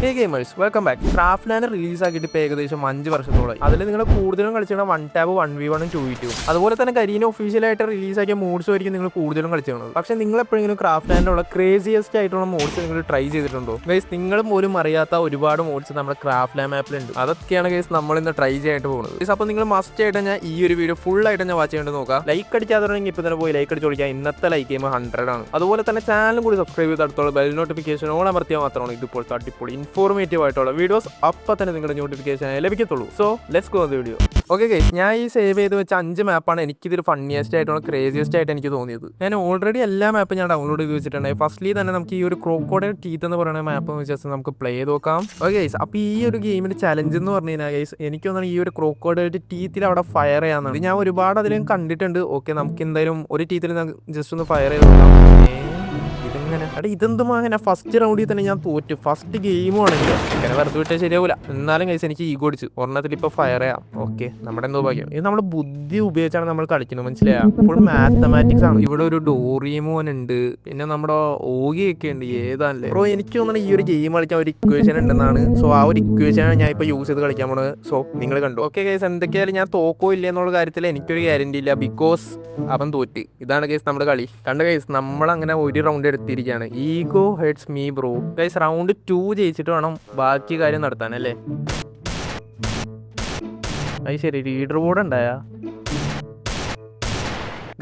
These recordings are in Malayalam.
ഹേ gamers, welcome back. Craft release ആക്കിയിട്ട് ഇപ്പോൾ ഏകദേശം 5 വർഷത്തോളമായി. അതിൽ നിങ്ങൾ കൂടുതലും കളിച്ചിരുന്ന 1 ടാബ് 1v1 2v2 അതുപോലെ തന്നെ കരീന ഒഫീഷ്യലായിട്ട് റിലീസാക്കിയ മോഡ്സ് ആയിരിക്കും നിങ്ങൾ കൂടുതലും കളിച്ചിരുന്നത്. പക്ഷേ നിങ്ങൾ എപ്പോഴെങ്കിലും ക്രാഫ്റ്റ് ലാൻഡിലുള്ള ക്രേസിയസ്റ്റ് ആയിട്ടുള്ള മോഡ്സ് നിങ്ങൾ ട്രൈ ചെയ്തിട്ടുണ്ടോ? ഗൈസ്, നിങ്ങൾ പോലും അറിയാത്ത ഒരുപാട് മോഡ്സ് നമ്മുടെ ക്രാഫ്റ്റ് ലാൻഡ് മാപ്പിലുണ്ട്. അതൊക്കെയാണ് ഗൈസ് നമ്മൾ ഇന്ന് ട്രൈ ചെയ്യാനായിട്ട് പോകുന്നത്. ഗൈസ്, അപ്പോൾ നിങ്ങൾ മസ്റ്റ് ആയിട്ട് ഞാൻ ഈ ഒരു വീഡിയോ ഫുൾ ആയിട്ട് ഞാൻ വാച്ച് ചെയ്യേണ്ടത് നോക്കാം. ലൈക്ക് അടിക്കാതെ ഇപ്പോൾ തന്നെ പോയി ലൈക്ക് അടിച്ച് കൊടുക്കുക. ഇന്നത്തെ ലൈക്ക് ചെയ്യുമ്പോൾ 100 ആണ്. അതുപോലെ തന്നെ ചാനലും കൂടി സബ്സ്ക്രൈബ് ചെയ്ത് അടുത്തുള്ള ബെൽ നോട്ടിഫിക്കേഷൻ ഓൺ അമർത്തിയാൽ മാത്രമാണ് ഇതുപോലത്തെ അടിപൊളി ഇൻഫോർമേറ്റീവ് ആയിട്ടുള്ള വീഡിയോസ് അപ്പം തന്നെ നിങ്ങളുടെ നോട്ടിഫിക്കേഷൻ ലഭിക്കത്തുള്ളൂ. So let's go the video. Okay guys, ഞാൻ ഈ സേവ് ചെയ്ത് വെച്ച 5 മാപ്പാണ് എനിക്കിതൊരു ഫണ്ണിയസ്റ്റ് ആയിട്ടുള്ള ക്രേസിയസ്റ്റ് ആയിട്ട് എനിക്ക് തോന്നിയത്. ഞാൻ ഓൾറെഡി എല്ലാ മാപ്പും ഞാൻ ഡൗൺലോഡ് ചെയ്ത് വെച്ചിട്ടുണ്ട്. ഫസ്റ്റ്ലി തന്നെ നമുക്ക് ഈ ഒരു ക്രോക്കോഡൈൽ ടീത്ത് എന്ന് പറയുന്ന മാപ്പ് വെച്ചാൽ നമുക്ക് പ്ലേ ചെയ്ത് നോക്കാം. ഓക്കെ ഗൈസ്, അപ്പോൾ ഈ ഒരു ഗെയിമിന്റെ ചലഞ്ച് എന്ന് പറഞ്ഞു കഴിഞ്ഞാൽ ഗൈസ്, എനിക്ക് തോന്നുന്നു ഈ ഒരു ക്രോക്കോഡൈൽ ടീത്തിൽ അവിടെ ഫയർ ചെയ്യാന്നാണ്. ഞാൻ ഒരുപാട് അതിലും കണ്ടിട്ടുണ്ട്. ഓക്കെ, നമുക്ക് എന്തായാലും ഒരു ടീത്തിൽ ജസ്റ്റ് ഒന്ന് ഫയർ ചെയ്ത് നോക്കാം. ഇതെന്തും അങ്ങനെ ഫസ്റ്റ് റൗണ്ടിൽ തന്നെ ഞാൻ തോറ്റു. ഫസ്റ്റ് ഗെയിമും ആണെങ്കിൽ അങ്ങനെ വെറുതെ വിട്ടാൽ ശരിയാവില്ല. എന്നാലും കൈസ് എനിക്ക് ഈഗോ അടിച്ചു. ഒരെണ്ണത്തിൽ ഇപ്പോൾ ഫയർ ചെയ്യാം. ഓക്കെ, നമ്മുടെ എന്തോ ഭാഗ്യം. ഇത് നമ്മൾ ബുദ്ധി ഉപയോഗിച്ചാണ് നമ്മൾ കളിക്കുന്നത്, മനസ്സിലായ? ഫുൾ മാത്തമാറ്റിക്സ് ആണ്. ഇവിടെ ഒരു ഡോറിയമോൻ ഉണ്ട്, പിന്നെ നമ്മുടെ ഓഗിയൊക്കെ ഉണ്ട്. ഏതാണല്ലേ ബ്രോ, എനിക്ക് തോന്നുന്നത് ഈ ഒരു ഗെയിം കളിക്കാൻ ഒരു ഇക്വേഷൻ ഉണ്ടെന്നാണ്. സോ ആ ഒരു ഇക്വേഷനാണ് ഞാൻ ഇപ്പോൾ യൂസ് ചെയ്ത് കളിക്കാൻ പോകുന്നത്. സോ നിങ്ങൾ കണ്ടു. ഓക്കെ ഗൈസ്, എന്തൊക്കെയായാലും ഞാൻ തോക്കോ ഇല്ല എന്നുള്ള കാര്യത്തിൽ എനിക്കൊരു ഗ്യാരണ്ടി ഇല്ല. ബിക്കോസ് അവൻ തോറ്റ്. ഇതാണ് ഗൈസ് നമ്മുടെ കളി. കണ്ട ഗൈസ്, നമ്മളങ്ങനെ ഒരു റൗണ്ട് എടുത്തിരിക്കുകയാണ്. Ego heads me bro. Guys, round 2 ജയിച്ചിട്ട് വേണം ബാക്കി കാര്യം നടത്താൻ അല്ലേ? അത് ശരി, ലീഡർ ബോർഡ് ഉണ്ടായാ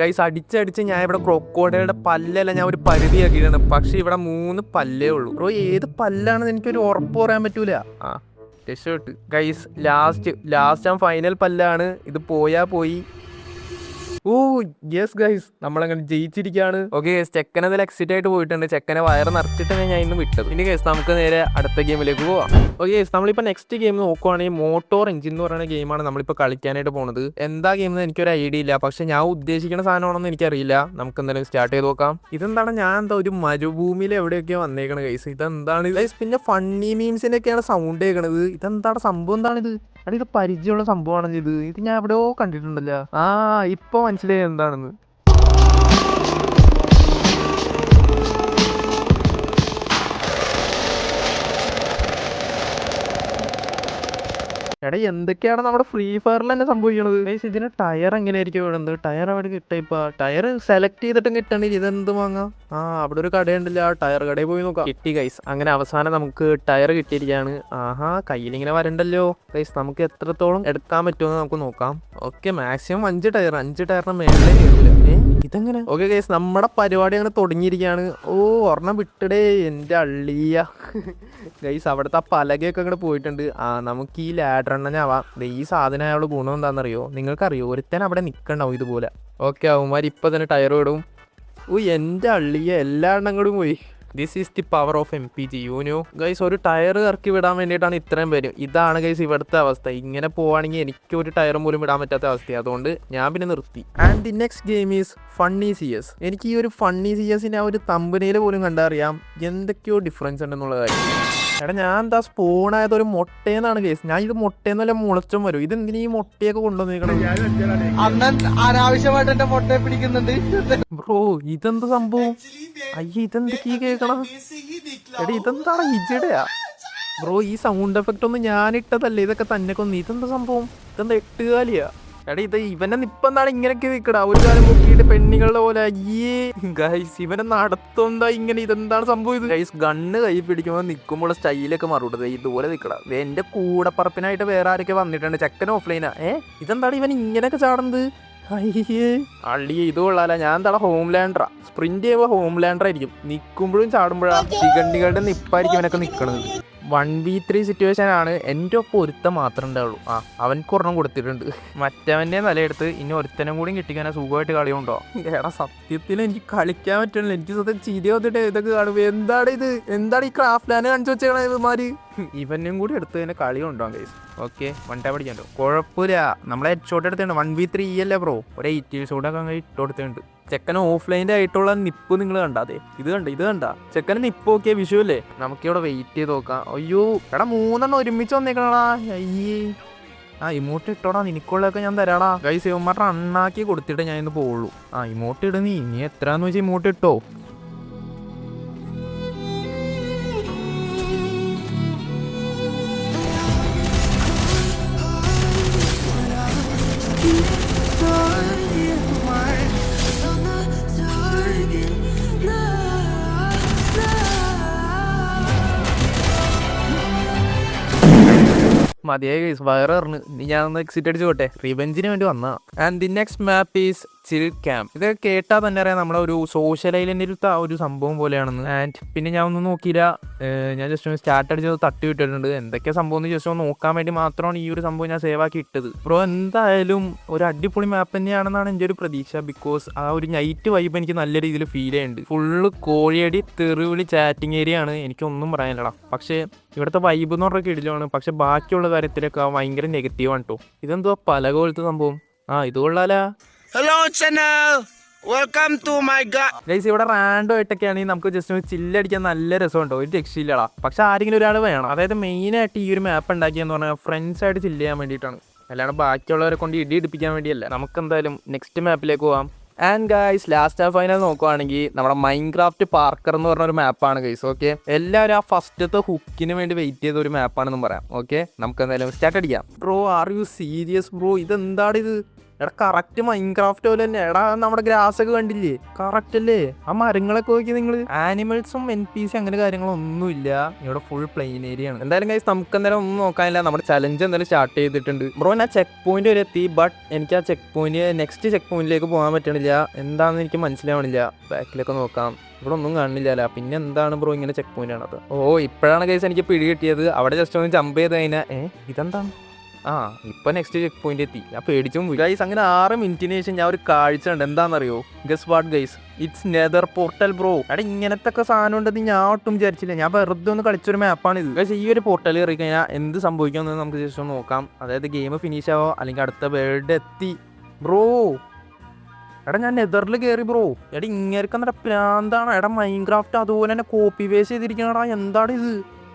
ഗൈസ്? അടിച്ചടിച്ച് ഞാൻ ഇവിടെ ക്രോക്കോഡൈലുടെ പല്ലല്ല ഞാൻ ഒരു പരിധിയാക്കിയിട്ടുണ്ട്. പക്ഷെ ഇവിടെ 3 പല്ലേ ഉള്ളൂ. ബ്രോ, ഏത് പല്ലാണെന്ന് എനിക്കൊരു ഉറപ്പ് പറയാൻ പറ്റൂല. രക്ഷപ്പെട്ട് ഗൈസ്. Last final പല്ലാണ്. ഇത് പോയാ പോയി. ഓ യെസ് ഗൈസ്, നമ്മളങ്ങനെ ജയിച്ചിരിക്കുകയാണ്. ഓക്കെ ഗൈസ്, ചെക്കനതിൽ എക്സിറ്റ് ആയിട്ട് പോയിട്ടുണ്ട്. ചെക്കനെ വയറ് നിറച്ചിട്ടാണ് ഞാൻ ഇന്ന് വിട്ടത്. ഇനി ഗൈസ് നമുക്ക് നേരെ അടുത്ത ഗെയിമിലേക്ക് പോവാം. ഓക്കെ ഗൈസ്, നമ്മളിപ്പോൾ നെക്സ്റ്റ് ഗെയിം നോക്കുവാണെങ്കിൽ മോട്ടോർ എഞ്ചിൻ എന്ന് പറയുന്ന ഗെയിമാണ് നമ്മളിപ്പോൾ കളിക്കാനായിട്ട് പോകുന്നത്. എന്താ ഗെയിം എന്ന് എനിക്കൊരു ഐഡിയ ഇല്ല. പക്ഷെ ഞാൻ ഉദ്ദേശിക്കുന്ന സാധനമാണെന്ന് എനിക്കറിയില്ല. നമുക്ക് എന്തായാലും സ്റ്റാർട്ട് ചെയ്ത് നോക്കാം. ഇതെന്താണ്, ഞാൻ എന്താ ഒരു മരുഭൂമിയിൽ എവിടെയൊക്കെയോ വന്നേക്കണത് ഗൈസ്. ഇതെന്താണ് ഗൈസ്? പിന്നെ ഫണ്ണി മീംസിൻ്റെ ഒക്കെയാണ് സൗണ്ട് കേൾക്കണത്. ഇതെന്താണ് സംഭവം? എന്താണിത്? ഇത് പരിചയമുള്ള സംഭവമാണ്. ഇത് ഞാൻ എവിടെയോ കണ്ടിട്ടുണ്ടല്ലോ. ഇപ്പൊ മനസ്സിലായി എന്താണെന്ന്. എന്തൊക്കെയാണ് നമ്മുടെ ഫ്രീ ഫയറിൽ തന്നെ സംഭവിക്കണത്? ഇതിന് ടയർ എങ്ങനെയായിരിക്കും വേണ്ടത്? ടയർ അവിടെ കിട്ടിയപ്പോ ടയർ സെലക്ട് ചെയ്തിട്ടും കിട്ടണില്ല. ഇതെന്ത് വാങ്ങാം? അവിടെ ഒരു കടയുണ്ടല്ലോ, ആ ടയർ കടയിൽ പോയി നോക്കാം. കിട്ടി ഗൈസ്. അങ്ങനെ അവസാനം നമുക്ക് ടയർ കിട്ടിയിരിക്കുകയാണ്. കയ്യിലിങ്ങനെ വരണ്ടല്ലോ ഗൈസ്. നമുക്ക് എത്രത്തോളം എടുക്കാൻ പറ്റുമെന്ന് നമുക്ക് നോക്കാം. Okay, maximum 5 ടയറിന് മേളിലേ കയറൂല. ഇതെങ്ങനെ? ഓക്കെ ഗൈസ്, നമ്മുടെ പരിപാടി അങ്ങനെ തുടങ്ങിയിരിക്കുകയാണ്. ഒരെണ്ണം വിട്ടടേ എൻ്റെ അള്ളിയ ഗൈസ്. അവിടുത്തെ ആ പലകയൊക്കെ അങ്ങോട്ട് പോയിട്ടുണ്ട്. നമുക്ക് ഈ ലാഡർ എണ്ണനാവാം. ഈ സാധനം അയാളുടെ ഗുണം എന്താണെന്നറിയോ? നിങ്ങൾക്കറിയോ? ഒരുത്തൻ അവിടെ നിൽക്കണ്ടാവും ഇതുപോലെ. ഓക്കെ, അവന്മാർ ഇപ്പം തന്നെ ടയർ വിടും. എൻ്റെ അള്ളിയ എല്ലാ എണ്ണങ്ങളും പോയി. This is the power of MPG, you know guys. ഒരു ടയർ ഇറക്കി വിടാൻ വേണ്ടിയിട്ടാണ് ഇത്രയും പേര്. ഇതാണ് ഗൈസ് ഇവിടുത്തെ അവസ്ഥ. ഇങ്ങനെ പോവാണെങ്കിൽ എനിക്ക് ഒരു ടയറും പോലും വിടാൻ പറ്റാത്ത അവസ്ഥയാണ്. അതുകൊണ്ട് ഞാൻ പിന്നെ നിർത്തി. And the next game is funny CS. എനിക്ക് ഈ ഒരു ഫണ്ണി CSന്റെ ആ ഒരു തമ്പനയിൽ പോലും കണ്ടറിയാം എന്തൊക്കെയോ ഡിഫറൻസ് ഉണ്ടെന്നുള്ള കാര്യം. ഞാൻ എന്താ സ്പൂണായത് ഒരു മുട്ടയെന്നാണ് കേസ്. ഞാൻ ഇത് മുട്ടയെന്നല്ല മുളച്ചും വരും. ഇതെന്തിനീ ഈ മുട്ടയൊക്കെ കൊണ്ടുവന്നേക്കണം? അനാവശ്യമായിട്ട് എന്റെ മുട്ടയെ പിടിക്കുന്നുണ്ട് ബ്രോ. ഇതെന്ത് സംഭവം? ഇതെന്തൊക്കെയാ കേൾക്കണം? ഇതെന്താണ് ഹിജഡയാ ബ്രോ? ഈ സൗണ്ട് എഫക്റ്റ് ഒന്നും ഞാനിട്ടതല്ലേ. ഇതൊക്കെ തന്നെ കൊന്നു. ഇതെന്താ സംഭവം? ഇതെന്താ 8 കാലിയാ? ഇത് ഇവനെ നിപ്പെന്താണ് ഇങ്ങനെയൊക്കെ നിൽക്കടാ? ഒരു കാലം നോക്കിയിട്ട് പെണ്ണുങ്ങളുടെ പോലെ. ഗൈസ്, ഇവനെ നടത്തുന്നതാ ഇങ്ങനെ. ഇതെന്താണ് സംഭവം? ഇത് ഗൈസ്, ഗണ്ണ് കൈ പിടിക്കുമ്പോൾ നിൽക്കുമ്പോൾ സ്റ്റൈലൊക്കെ മാറൂട്ടത്. ഇതുപോലെ നിൽക്കടാ. എന്റെ കൂടപ്പറപ്പിനായിട്ട് വേറെ ആരൊക്കെ വന്നിട്ടുണ്ട്. ചെക്കൻ ഓഫ്ലൈനാ. ഇതെന്താണ് ഇവൻ ഇങ്ങനെയൊക്കെ ചാടുന്നത്? അള്ളിയെ ഇത് കൊള്ളാല. ഞാൻ എന്താണ് ഹോംലാൻഡറാ. സ്പ്രിന്റ് ചെയ്യുമ്പോൾ ഹോംലാൻഡർ ആയിരിക്കും. നിൽക്കുമ്പോഴും ചാടുമ്പോഴാ ചികണ്ടികളുടെ നിപ്പായിരിക്കും ഇവനൊക്കെ നിൽക്കണത്. 1v3 സിറ്റുവേഷൻ ആണ്. എൻ്റെ ഒപ്പം ഒരുത്തം മാത്രമേ ഉണ്ടാവുള്ളൂ. അവൻക്ക് ഒരെണ്ണം കൊടുത്തിട്ടുണ്ട്. മറ്റവൻ്റെ നിലയെടുത്ത് ഇനി ഒരുത്തനും കൂടി കിട്ടിക്കാൻ സുഖമായിട്ട് കളിയുണ്ടോ? സത്യത്തിൽ എനിക്ക് കളിക്കാൻ പറ്റണില്ല. എനിക്ക് സത്യം ചിരി വന്നിട്ട് ഇതൊക്കെ കാണുമ്പോൾ എന്താണ് ഈ ക്രാഫ്റ്റ് ലാൻഡ് കാണിച്ചു വെച്ചേക്കണ ഇവന്മാര്? ഇവനും കൂടി എടുത്ത് തന്നെ കളിയുണ്ടോ ഗൈസ്? ഓക്കെ, 1 ടാബ് അടിക്കണ്ടോ? കുഴപ്പമില്ല. നമ്മളെ ഹെഡ് ഷോട്ട് എടുത്തിട്ടുണ്ട്. 1v3 അല്ലേ ബ്രോ? ഒരു 80 ഷോട്ടൊക്കെ അങ്ങനെ ഇട്ട് കൊടുത്തിട്ടുണ്ട്. ചെക്കന് ഓഫ്ലൈൻ്റെ ആയിട്ടുള്ള നിപ്പ് നിങ്ങൾ കണ്ടാതെ? ഇത് കണ്ട ചെക്കന് നിപ്പ് നോക്കിയ വിഷുവല്ലേ? നമുക്കിവിടെ വെയിറ്റ് ചെയ്ത് നോക്കാം. അയ്യോ 3 ഒരുമിച്ച് വന്നേക്കണടാ. ഇമോട്ട് ഇട്ടോടാ, നിനക്കുള്ളതൊക്കെ ഞാൻ തരാടാ. ഗൈസ്, ഇവന്മാരുടെ അണ്ണാക്കി കൊടുത്തിട്ട് ഞാൻ ഇന്ന് പോവുള്ളൂ. ഇമോട്ട് ഇട. നീ എത്രയാന്ന് വെച്ചാൽ ഇമോട്ട് ഇട്ടോ. മതിയായി ഗൈസ്, വയറ് പറഞ്ഞു. ഇനി ഞാൻ ഒന്ന് എക്സിറ്റ് അടിച്ച് പോട്ടെ, റിവെഞ്ചിന് വേണ്ടി വന്നാ. And the next map is chill camp. ഇത് കേട്ടാൽ തന്നെ അറിയാം നമ്മളെ ഒരു സോഷ്യൽ ഐലൻഡിലത്തെ ഒരു സംഭവം പോലെയാണെന്ന്. ആൻഡ് പിന്നെ ഞാൻ ഒന്നും നോക്കിയില്ല, ഞാൻ ജസ്റ്റ് ഒന്ന് സ്റ്റാർട്ട് അടിച്ചത് തട്ടി വിട്ടിട്ടുണ്ട്. എന്തൊക്കെ സംഭവം എന്ന് ജസ്റ്റ് ഒന്ന് നോക്കാൻ വേണ്ടി മാത്രമാണ് ഈ ഒരു സംഭവം ഞാൻ സേവ് ആക്കി ഇട്ടത്. ബ്രോ എന്തായാലും ഒരു അടിപൊളി മാപ്പ് തന്നെയാണെന്നാണ് എൻ്റെ ഒരു പ്രതീക്ഷ. ബിക്കോസ് ആ ഒരു നൈറ്റ് വൈബ് എനിക്ക് നല്ല രീതിയിൽ ഫീൽ ചെയ്യുന്നുണ്ട്. ഫുള്ള് കോഴിയടി തെറിവിളി ചാറ്റിങ് ഏരിയ ആണ്, എനിക്കൊന്നും പറയാനില്ലടാ. പക്ഷേ ഇവിടുത്തെ വൈബ് എന്ന് പറഞ്ഞാൽ കിടിലാണ്. പക്ഷെ ബാക്കിയുള്ള കാര്യത്തിലൊക്കെ ഭയങ്കര നെഗറ്റീവാണ് കേട്ടോ. ഇതെന്തോ പലക പോലത്തെ സംഭവം. ഇത് കൊള്ളാലാ. Hello channel, welcome to my guys. ഇവിടെ റാൻഡോ ആയിട്ടൊക്കെ ആണെങ്കിൽ നമുക്ക് ജസ്റ്റ് ഒന്ന് ചില്ലടിക്കാൻ നല്ല രസമുണ്ടോ, ഒരു രക്ഷയില്ലടാ. പക്ഷെ ആരെങ്കിലും ഒരാൾ വേണം. അതായത് മെയിനായിട്ട് ഈ ഒരു മാപ്പ് ഉണ്ടാക്കിയെന്ന് പറഞ്ഞാൽ ഫ്രണ്ട്സായിട്ട് ചില്ല് ചെയ്യാൻ വേണ്ടിയിട്ടാണ്, അല്ലാണ്ട് ബാക്കിയുള്ളവരെ കൊണ്ട് ഇടി ഇടിപ്പിക്കാൻ വേണ്ടിയല്ല. നമുക്ക് എന്തായാലും നെക്സ്റ്റ് മാപ്പിലേക്ക് പോവാം. And guys, last and final നോക്കുവാണെങ്കിൽ നമ്മുടെ മൈൻക്രാഫ്റ്റ് പാർക്കർ എന്ന് പറഞ്ഞ ഒരു മാപ്പാണ് ഗൈസ്. ഓക്കെ, എല്ലാവരും ആ ഫസ്റ്റത്തെ ഹുക്കിന് വേണ്ടി വെയിറ്റ് ചെയ്ത ഒരു മാപ്പാണെന്നും പറയാം. ഓക്കെ, നമുക്ക് എന്തായാലും സ്റ്റാർട്ട് അടിക്കാം. Bro, are you serious bro? ഇതെന്താണ് ഇത്? എടാ കറക്റ്റ് മൈൻക്രാഫ്റ്റ് പോലെ തന്നെ. എടാ നമ്മുടെ ഗ്രാസ് ഒക്കെ കണ്ടില്ലേ, കറക്റ്റ് അല്ലേ? ആ മരങ്ങളൊക്കെ നോക്കി നിങ്ങൾ. ആനിമൽസും NPC അങ്ങനെ കാര്യങ്ങളൊന്നുമില്ല, ഇവിടെ ഫുൾ പ്ലെയിൻ ഏരിയ ആണ്. എന്തായാലും ഗൈസ്, നമുക്ക് എന്തായാലും ഒന്നും നോക്കാനില്ല. നമ്മുടെ ചലഞ്ച് എന്തായാലും സ്റ്റാർട്ട് ചെയ്തിട്ടുണ്ട്. ബ്രോ, ഞാൻ ചെക്ക് പോയിന്റ് വരെ എത്തി. ബട്ട് എനിക്ക് ആ ചെക്ക് പോയിന്റ് നെക്സ്റ്റ് ചെക്ക് പോയിന്റിലേക്ക് പോകാൻ പറ്റണില്ല. എന്താണെന്ന് എനിക്ക് മനസ്സിലാവണില്ല. ബാക്കിലൊക്കെ നോക്കാം, ഇവിടെ ഒന്നും കാണുന്നില്ല. പിന്നെ എന്താണ് ബ്രോ ഇങ്ങനെ ചെക്ക് പോയിന്റ് ആണത്? ഇപ്പോഴാണ് ഗൈസ് എനിക്ക് പിടി കിട്ടിയത്. അവിടെ ജസ്റ്റ് ഒന്ന് ജമ്പ് ചെയ്ത് കഴിഞ്ഞാൽ ഇതെന്താണ്? ഇപ്പൊ നെക്സ്റ്റ് ചെക്ക് പോയിന്റ് എത്തി. ഞാൻ പേടിച്ചും പോയി ഗൈസ്. അങ്ങനെ 6 മിനിറ്റിന് ശേഷം ഞാൻ ഒരു കാഴ്ച ഉണ്ട്. എന്താണെന്നറിയോ? Guess what guys, it's nether portal bro. എടാ ഇങ്ങനത്തെ ഒക്കെ സാധനം ഉണ്ടെന്ന് ഞാൻ ഒട്ടും വിചാരിച്ചില്ല. ഞാൻ വെറുതെ ഒന്ന് കളിച്ചൊരു മാപ്പാണ് ഇത് ഗൈസ്. ഈ ഒരു പോർട്ടൽ കയറി കഴിഞ്ഞാൽ എന്ത് സംഭവിക്കുമെന്ന് നമുക്ക് ജസ്റ്റ് ഒന്ന് നോക്കാം. അതായത് ഗെയിം ഫിനിഷ് ആവോ അല്ലെങ്കിൽ അടുത്ത വേൾഡ് എത്തി ബ്രോ. എടാ ഞാൻ നെതറിൽ കയറി ബ്രോ. എടാ ഇങ്ങനെ പ്രാന്താണ്. എടാ മൈൻക്രാഫ്റ്റ് അതുപോലെ തന്നെ കോപ്പി പേസ്റ്റ് ചെയ്തിരിക്കണടാ. എന്താണ് ഇത്?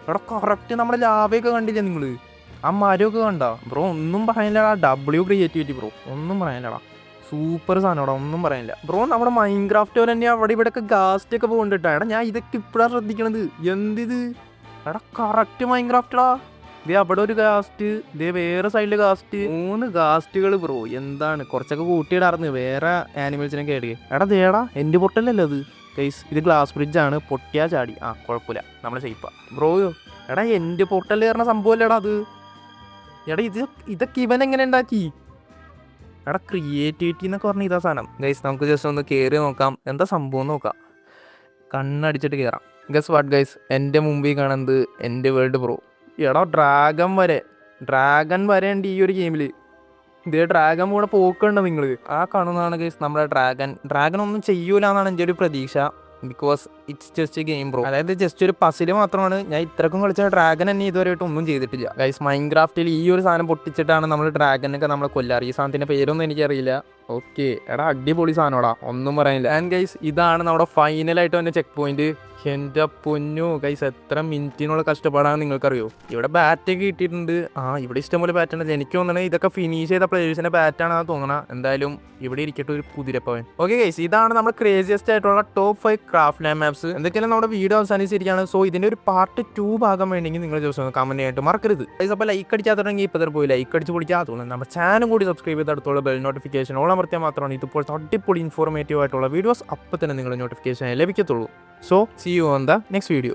എടാ കറക്റ്റ് നമ്മുടെ ലാവയൊക്കെ കണ്ടില്ലേ നിങ്ങൾ? ആ മരമൊക്കെ കണ്ട ബ്രോ? ഒന്നും പറയാനില്ലടാ. W ക്രിയേറ്റിവിറ്റി ബ്രോ, ഒന്നും പറയാനില്ലടാ. സൂപ്പർ സാധനമാടാ, ഒന്നും പറയാനില്ല ബ്രോ. നമ്മുടെ മൈൻക്രാഫ്റ്റ് പോലെ തന്നെ അവിടെ ഇവിടെയൊക്കെ ഗാസ്റ്റ് ഒക്കെ പോകുന്നുണ്ട്. എടാ ഞാൻ ഇതൊക്കെ ഇപ്പോഴാണ് ശ്രദ്ധിക്കണത്. എന്തിത്? എടാ കറക്റ്റ് മൈൻക്രാഫ്റ്റടാ. ഇതേ അവിടെ ഒരു ഗാസ്റ്റ്, ഇതേ വേറെ സൈഡിൽ ഗാസ്റ്റ്, 3 ഗാസ്റ്റുകൾ ബ്രോ. എന്താണ് കുറച്ചൊക്കെ കൂട്ടിയിടാർന്ന് വേറെ ആനിമൽസിനെ കേടുക. എടാ ദേടാ എൻ്റെ പൊട്ടലല്ലേ അത് ഗൈസ്? ഇത് ഗ്ലാസ് ബ്രിഡ്ജാണ്, പൊട്ടിയാ ചാടി. കുഴപ്പമില്ല, നമ്മളെ സേഫാ ബ്രോ. എടാ എൻ്റെ പൊട്ടൽ കയറുന്ന സംഭവമല്ലേടാ അത്? എടാ ഇതൊക്കെ ഇവൻ എങ്ങനെ ഉണ്ടാക്കി? എടാ ക്രിയേറ്റിവിറ്റി എന്നൊക്കെ പറഞ്ഞ ഇതാ സാധനം ഗൈസ്. നമുക്ക് ജസ്റ്റ് ഒന്ന് കയറി നോക്കാം എന്താ സംഭവം നോക്കാം. കണ്ണടിച്ചിട്ട് കയറാം. ഗസ് വാട്ട് ഗൈസ്, എൻ്റെ മുമ്പിൽ കാണുന്നത് എൻ്റെ വേൾഡ് ബ്രോ. എടാ ഡ്രാഗൺ വരെ ഉണ്ട് ഈ ഒരു ഗെയിമിൽ. ഇതേ ഡ്രാഗൺ കൂടെ പോക്കുണ്ടോ നിങ്ങൾ? കാണുന്നതാണ് ഗൈസ് നമ്മുടെ ഡ്രാഗൺ ഒന്നും ചെയ്യൂല എന്നാണ് എൻ്റെ ഒരു പ്രതീക്ഷ. Because it's just A game bro. അതായത് ജസ്റ്റ് ഒരു പസില് മാത്രമാണ്. ഞാൻ ഇത്രക്കും കളിച്ച ഡ്രാഗൺ തന്നെ ഇതുവരെയായിട്ട് ഒന്നും ചെയ്തിട്ടില്ല ഗൈസ്. മൈൻക്രാഫ്റ്റിൽ ഈ ഒരു സാധനം പൊട്ടിച്ചിട്ടാണ് നമ്മൾ ഡ്രാഗനൊക്കെ നമ്മളെ കൊല്ലാറ്. ഈ സാധനത്തിൻ്റെ പേരൊന്നും എനിക്കറിയില്ല. ഓക്കെ, എടാ അടിപൊളി സാധനോടാ, ഒന്നും പറയാനില്ല. ആൻഡ് ഗൈസ്, ഇതാണ് നമ്മുടെ ഫൈനലായിട്ട് തന്നെ ചെക്ക് പോയിന്റ്. എൻ്റെ പൊന്നു ഗൈസ്, എത്ര മിനിറ്റിനുള്ള കഷ്ടപ്പാടാണ് നിങ്ങൾക്കറിയോ? ഇവിടെ ബാറ്റൊക്കെ കിട്ടിയിട്ടുണ്ട്. ഇവിടെ ഇഷ്ടംപോലെ ബാറ്റ് ഉണ്ട്. എനിക്ക് തോന്നണേ ഇതൊക്കെ ഫിനിഷ് ചെയ്ത പ്ലേയേഴ്സിൻ്റെ ബാറ്റാണെന്ന് തോന്നണം. എന്തായാലും ഇവിടെ ഇരിക്കട്ടെ ഒരു കുതിരപ്പവൻ. ഓക്കെ ഗൈസ്, ഇതാണ് നമ്മുടെ ക്രേസിയസ്റ്റ് ആയിട്ടുള്ള ടോപ്പ് 5 ക്രാഫ്റ്റ് ലാൻഡ് മാപ്സ്. എന്തൊക്കെയാണ് നമ്മുടെ വീഡിയോ അവസാനിച്ചിരിക്കുകയാണ്. സോ ഇതിൻ്റെ ഒരു പാർട്ട് 2 ഭാഗം വേണമെങ്കിൽ നിങ്ങൾ ദിവസം കമന്റ് ആയിട്ട് മറക്കരുത് ഗൈസ്. അപ്പോൾ ലൈക്ക് അടിച്ചാത്തുണ്ടെങ്കിൽ ഇപ്പോൾ പോയി ലൈക്ക് അടിച്ച് പൊളിച്ചാൽ തോന്നുന്നു. നമ്മുടെ ചാനൽ കൂടി സബ്സ്ക്രൈബ് ചെയ്ത് അടുത്തുള്ള ബെൽ നോട്ടിഫിക്കേഷൻ ഓൾ അമർത്തിയാൽ മാത്രമാണ് ഇതുപോലത്തെ അടിപൊളി ഇൻഫോർമേറ്റീവ് ആയിട്ടുള്ള വീഡിയോസ് അപ്പോൾ തന്നെ നിങ്ങളുടെ notification ലഭിക്കത്തുള്ളൂ. So see you on the next video.